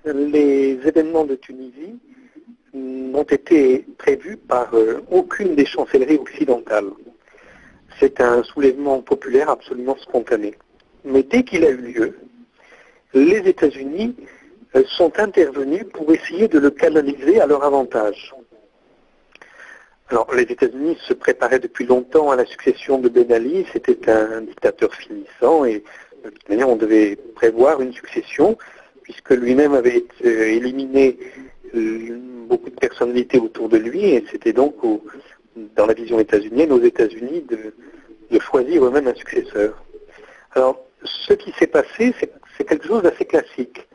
les événements de Tunisie n'ont été prévus par aucune des chancelleries occidentales. C'est un soulèvement populaire absolument spontané. Mais dès qu'il a eu lieu, les États-Unis sont intervenus pour essayer de le canaliser à leur avantage. Alors, les États-Unis se préparaient depuis longtemps à la succession de Ben Ali. C'était un dictateur finissant et de toute manière, on devait prévoir une succession puisque lui-même avait éliminé beaucoup de personnalités autour de lui et c'était donc dans la vision états-unienne aux États-Unis de choisir eux-mêmes un successeur. Alors, ce qui s'est passé, c'est quelque chose d'assez classique.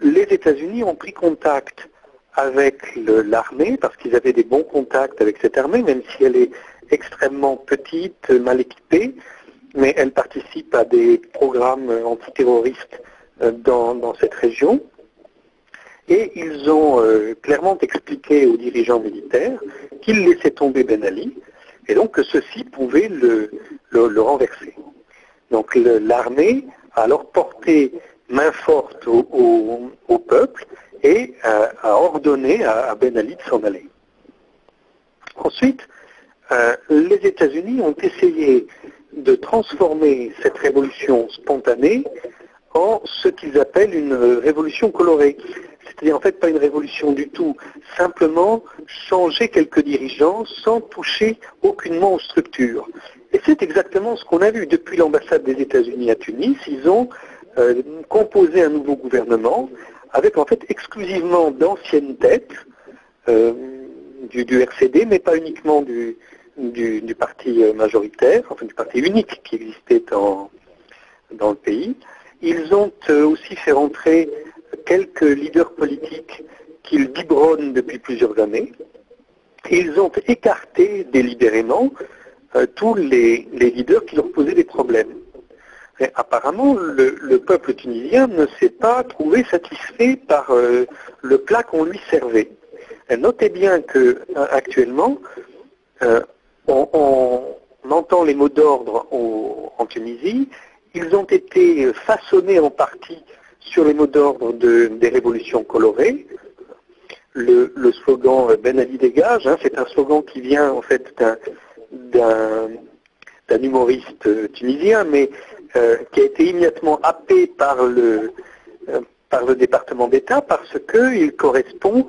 Les États-Unis ont pris contact avec l'armée, parce qu'ils avaient des bons contacts avec cette armée, même si elle est extrêmement petite, mal équipée, mais elle participe à des programmes antiterroristes dans cette région. Et ils ont clairement expliqué aux dirigeants militaires qu'ils laissaient tomber Ben Ali, et donc que ceux-ci pouvaient le renverser. Donc l'armée a alors porté main forte au peuple et a ordonné à Ben Ali de s'en aller. Ensuite, les États-Unis ont essayé de transformer cette révolution spontanée en ce qu'ils appellent une révolution colorée. C'est-à-dire en fait pas une révolution du tout, simplement changer quelques dirigeants sans toucher aucunement aux structures. Et c'est exactement ce qu'on a vu depuis l'ambassade des États-Unis à Tunis. Ils ont composé un nouveau gouvernement avec en fait exclusivement d'anciennes têtes du RCD, mais pas uniquement du parti majoritaire, enfin du parti unique qui existait dans le pays. Ils ont aussi fait rentrer quelques leaders politiques qu'ils biberonnent depuis plusieurs années. Ils ont écarté délibérément tous les leaders qui leur posaient des problèmes. Et apparemment, le peuple tunisien ne s'est pas trouvé satisfait par le plat qu'on lui servait. Et notez bien que actuellement, on entend les mots d'ordre en Tunisie. Ils ont été façonnés en partie sur les mots d'ordre des révolutions colorées. Le slogan Ben Ali dégage, c'est un slogan qui vient en fait d'un humoriste tunisien, mais qui a été immédiatement happé par le département d'État parce qu'il correspond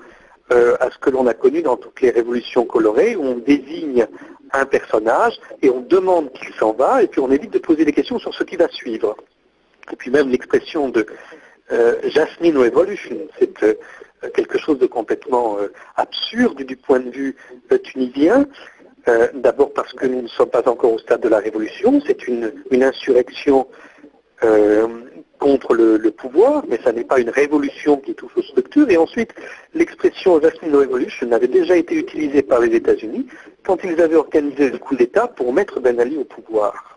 à ce que l'on a connu dans toutes les révolutions colorées, où on désigne un personnage et on demande qu'il s'en va, et puis on évite de poser des questions sur ce qui va suivre. Et puis même l'expression de Jasmine Revolution, c'est quelque chose de complètement absurde du point de vue tunisien. D'abord parce que nous ne sommes pas encore au stade de la révolution, c'est une insurrection contre le pouvoir, mais ça n'est pas une révolution qui touche aux structures. Et ensuite, l'expression Jasmine Revolution avait déjà été utilisée par les États-Unis quand ils avaient organisé le coup d'État pour mettre Ben Ali au pouvoir.